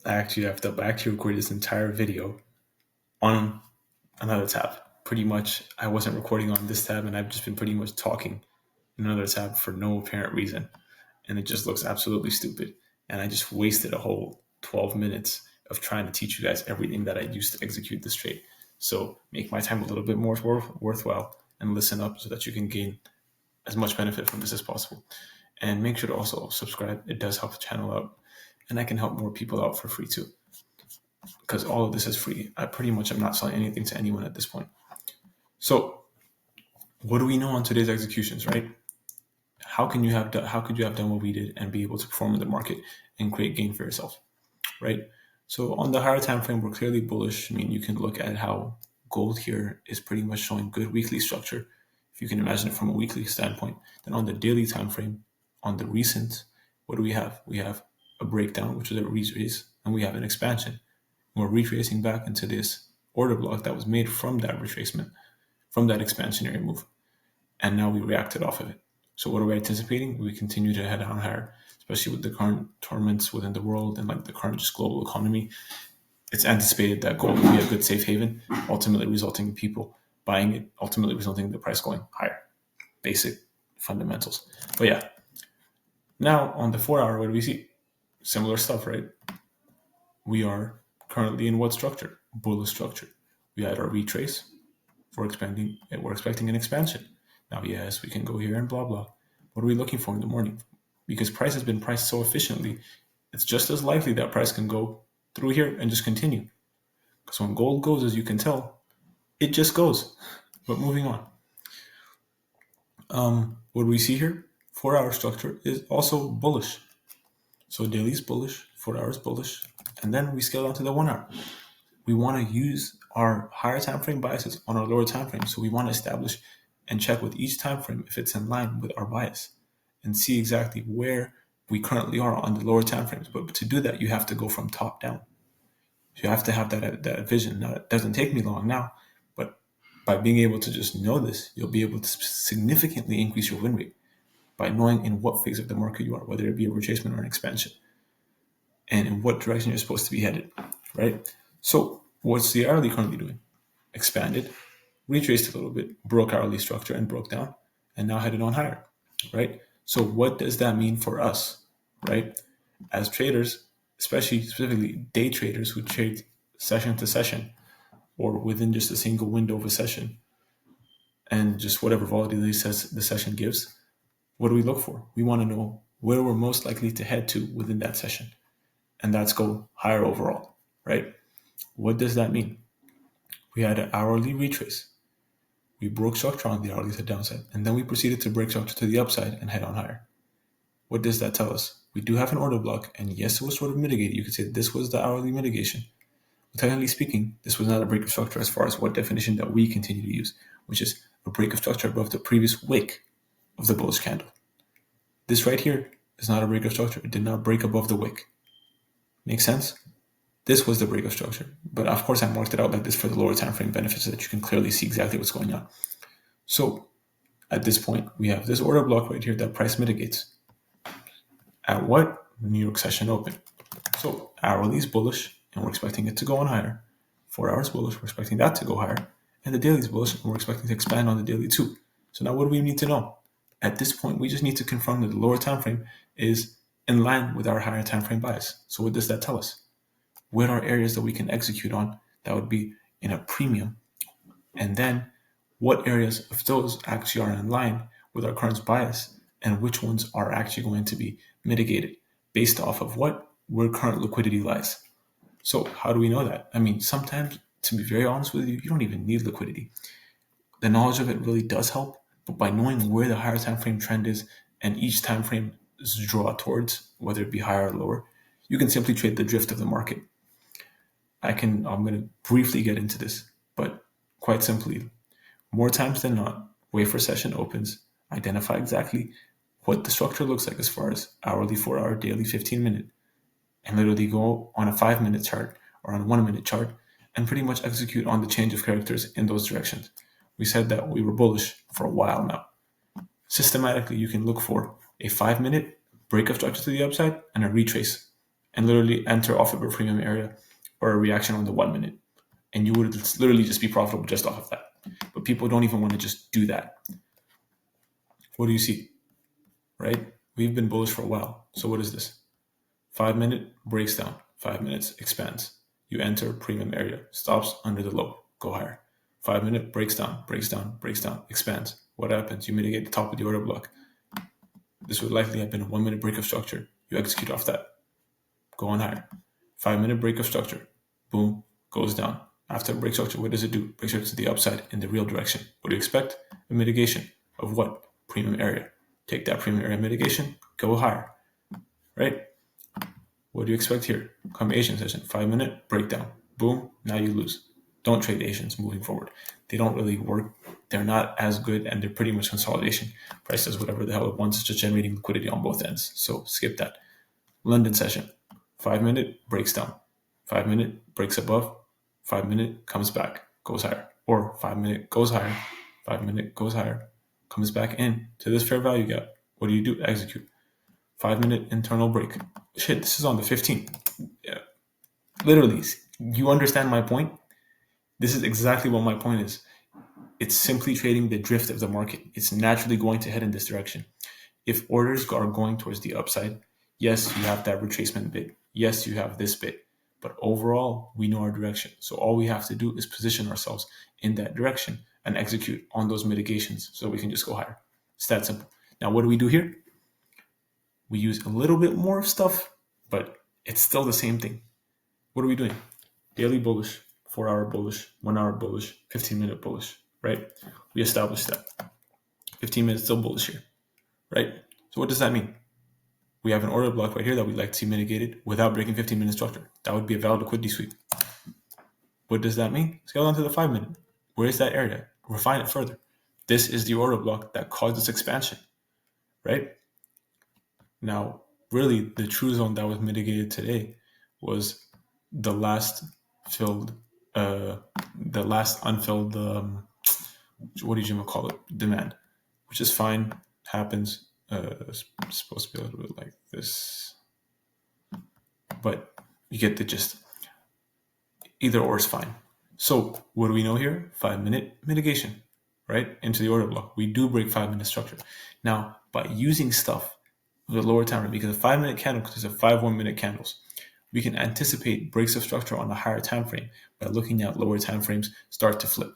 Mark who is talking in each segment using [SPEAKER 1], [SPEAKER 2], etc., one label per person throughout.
[SPEAKER 1] I actually have to actually record this entire video on another tab. Pretty much, I wasn't recording on this tab, and I've just been pretty much talking in another tab for no apparent reason, and it just looks absolutely stupid. And I just wasted a whole 12 minutes of trying to teach you guys everything that I used to execute this trade. So make my time a little bit more worthwhile and listen up so that you can gain as much benefit from this as possible. And make sure to also subscribe. It does help the channel out, and I can help more people out for free too, because all of this is free. I pretty much am not selling anything to anyone at this point. So what do we know on today's executions, right? How could you have done what we did and be able to perform in the market and create gain for yourself, right? So on the higher time frame, we're clearly bullish. I mean, you can look at how gold here is pretty much showing good weekly structure, if you can imagine it from a weekly standpoint. Then on the daily time frame, on the recent, what do we have? We have a breakdown, which is a retrace, and we have an expansion. We're retracing back into this order block that was made from that retracement, from that expansionary move. And now we reacted off of it. So what are we anticipating? We continue to head on higher, especially with the current torments within the world and like the current just global economy. It's anticipated that gold will be a good safe haven, ultimately resulting in people buying it, ultimately resulting in the price going higher. Basic fundamentals. But yeah, now on the 4 hour, what do we see? Similar stuff, right? We are currently in what structure? Bullish structure. We had our retrace. We're expecting an expansion. Now, yes, we can go here and blah, blah. What are we looking for in the morning? Because price has been priced so efficiently, it's just as likely that price can go through here and just continue. Because when gold goes, as you can tell, it just goes. But moving on. What do we see here? 4 hour structure is also bullish. So daily is bullish, 4 hours bullish, and then we scale down to the 1 hour. We want to use our higher time frame biases on our lower time frame. So we want to establish and check with each time frame if it's in line with our bias and see exactly where we currently are on the lower time frames. But to do that, you have to go from top down. You have to have that vision. Now, it doesn't take me long now, but by being able to just know this, you'll be able to significantly increase your win rate by knowing in what phase of the market you are, whether it be a retracement or an expansion, and in what direction you're supposed to be headed, right? So what's the hourly currently doing? Expanded, retraced a little bit, broke hourly structure and broke down, and now headed on higher, right? So what does that mean for us, right? As traders, specifically day traders who trade session to session or within just a single window of a session and just whatever volatility says the session gives, what do we look for? We want to know where we're most likely to head to within that session, and that's go higher overall, right? What does that mean? We had an hourly retrace. We broke structure on the hourly to the downside, and then we proceeded to break structure to the upside and head on higher. What does that tell us? We do have an order block, and yes, it was sort of mitigated. You could say this was the hourly mitigation. But technically speaking, this was not a break of structure as far as what definition that we continue to use, which is a break of structure above the previous wick of the bullish candle. This right here is not a break of structure. It did not break above the wick. Make sense? This was the break of structure. But of course, I marked it out like this for the lower time frame benefit so that you can clearly see exactly what's going on. So at this point, we have this order block right here that price mitigates. At what? New York session open. So hourly is bullish, and we're expecting it to go on higher. 4 hours bullish, we're expecting that to go higher. And the daily is bullish, and we're expecting to expand on the daily too. So now what do we need to know? At this point, we just need to confirm that the lower time frame is in line with our higher time frame bias. So what does that tell us? What are areas that we can execute on that would be in a premium? And then what areas of those actually are in line with our current bias, and which ones are actually going to be mitigated based off of where current liquidity lies. So how do we know that? I mean, sometimes, to be very honest with you, you don't even need liquidity. The knowledge of it really does help, but by knowing where the higher time frame trend is and each time frame is draw towards, whether it be higher or lower, you can simply trade the drift of the market. I'm going to briefly get into this, but quite simply, more times than not, wait for session opens, identify exactly what the structure looks like as far as hourly, 4 hour, daily, 15-minute, and literally go on a 5-minute chart or on a 1-minute chart and pretty much execute on the change of characters in those directions. We said that we were bullish for a while now. Systematically, you can look for a 5-minute break of structure to the upside and a retrace. and literally enter off of a premium area or a reaction on the 1 minute. And you would literally just be profitable just off of that. But people don't even want to just do that. What do you see? Right? We've been bullish for a while. So what is this? 5 minute breaks down, 5 minutes expands. You enter premium area, stops under the low, go higher. 5 minute breaks down, expands. What happens? You mitigate the top of the order block. This would likely have been a 1 minute break of structure. You execute off that, go on higher. 5 minute break of structure, boom, goes down. After a break structure, what does it do? Break structure to the upside in the real direction. What do you expect? A mitigation of what? Premium area. Take that premium area mitigation, go higher, right? What do you expect here? Come Asian session, 5 minute breakdown, boom, now you lose. Don't trade Asians moving forward. They don't really work. They're not as good, and they're pretty much consolidation. Price does whatever the hell it wants. It's just generating liquidity on both ends. So skip that. London session, 5 minute breaks down, 5 minute breaks above, 5 minute comes back, goes higher, or 5 minute goes higher, 5 minute goes higher, comes back in to this fair value gap. What do? Execute. 5 minute internal break. Shit, this is on the 15th. Yeah. Literally, you understand my point? This is exactly what my point is. It's simply trading the drift of the market. It's naturally going to head in this direction. If orders are going towards the upside, yes, you have that retracement bit. Yes, you have this bit. But overall, we know our direction. So all we have to do is position ourselves in that direction and execute on those mitigations so we can just go higher. It's that simple. Now, what do we do here? We use a little bit more stuff, but it's still the same thing. What are we doing? Daily bullish, 4 hour bullish, 1 hour bullish, 15 minute bullish, right? We established that. 15 minutes still bullish here, right? So what does that mean? We have an order block right here that we'd like to see mitigated without breaking 15 minute structure. That would be a valid liquidity sweep. What does that mean? Scale down to the 5 minute. Where is that area? Refine it further. This is the order block that caused this expansion, right? Now, really, the true zone that was mitigated today was the last unfilled, what did you call it? Demand, which is fine, happens. It's supposed to be a little bit like this, but you get the gist. Either or is fine. So what do we know here? 5 minute mitigation, right? Into the order block. We do break 5 minute structure. Now, by using stuff with a lower time frame, because a 5 minute candle consists of 5 1 minute candles, we can anticipate breaks of structure on a higher time frame by looking at lower time frames start to flip.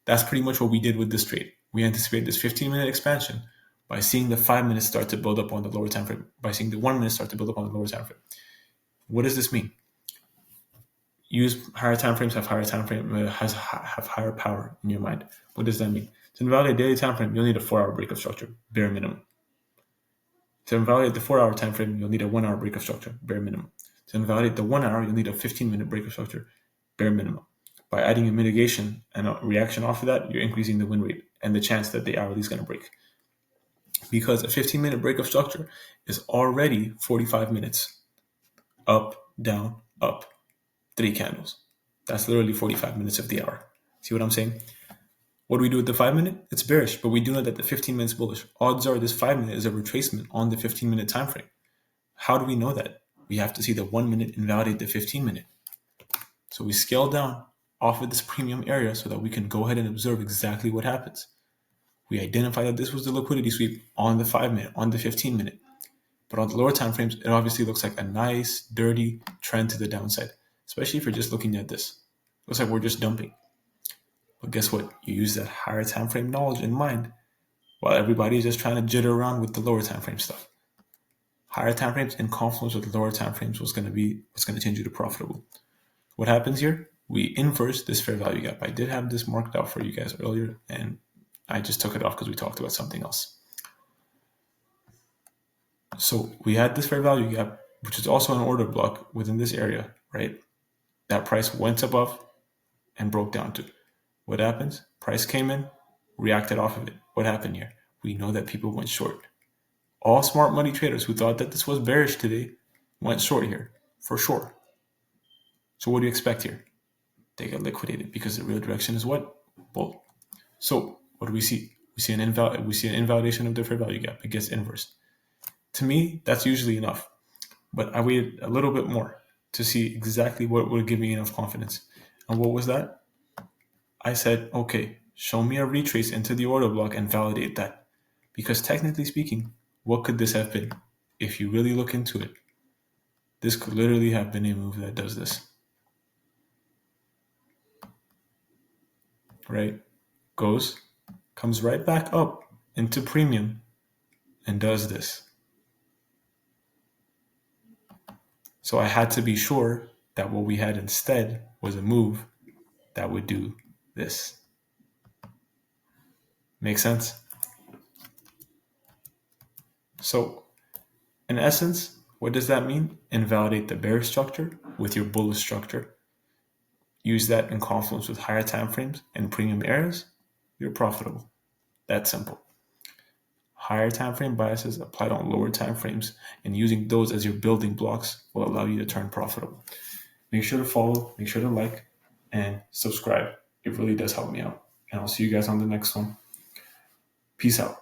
[SPEAKER 1] That's pretty much what we did with this trade. We anticipated this 15 minute expansion by seeing the 5 minutes start to build up on the lower time frame, by seeing the 1 minute start to build up on the lower time frame. What does this mean? Use higher time frames, have higher time frame, have higher power in your mind. What does that mean? To invalidate daily time frame, you'll need a 4 hour break of structure, bare minimum. To invalidate the 4 hour time frame, you'll need a 1 hour break of structure, bare minimum. To invalidate the 1 hour, you'll need a 15 minute break of structure, bare minimum. By adding a mitigation and a reaction off of that, you're increasing the win rate and the chance that the hourly is going to break. Because a 15 minute break of structure is already 45 minutes. Up, down, up. 3 candles. That's literally 45 minutes of the hour. See what I'm saying? What do we do with the 5 minute? It's bearish, but we do know that the 15 minutes bullish. Odds are this 5 minute is a retracement on the 15 minute time frame. How do we know that? We have to see the 1 minute invalidate the 15 minute. So we scale down off of this premium area so that we can go ahead and observe exactly what happens. We identify that this was the liquidity sweep on the 5 minute, on the 15 minute. But on the lower time frames, it obviously looks like a nice, dirty trend to the downside. Especially if you're just looking at this. Looks like we're just dumping. But guess what? You use that higher time frame knowledge in mind while everybody is just trying to jitter around with the lower time frame stuff. Higher time frames in confluence with lower time frames was going to be what's going to change you to profitable. What happens here? We inverse this fair value gap. I did have this marked out for you guys earlier, and I just took it off because we talked about something else. So we had this fair value gap, which is also an order block within this area, right? That price went above and broke down to. What happens? Price came in, reacted off of it. What happened here? We know that people went short. All smart money traders who thought that this was bearish today went short here, for sure. So what do you expect here? They get liquidated because the real direction is what? Bull. So what do we see? We see an invalidation of the fair value gap. It gets inversed. To me, that's usually enough. But I waited a little bit more to see exactly what would give me enough confidence. And what was that? I said, okay, show me a retrace into the order block and validate that. Because technically speaking, what could this have been? If you really look into it, this could literally have been a move that does this. Right? Goes, comes right back up into premium and does this. So I had to be sure that what we had instead was a move that would do this. Make sense? So, in essence, what does that mean? Invalidate the bearish structure with your bullish structure. Use that in Confluence with higher time frames and premium areas. You're profitable. That's simple. Higher time frame biases applied on lower time frames, and using those as your building blocks will allow you to turn profitable. Make sure to follow, make sure to like, and subscribe. It really does help me out. And I'll see you guys on the next one. Peace out.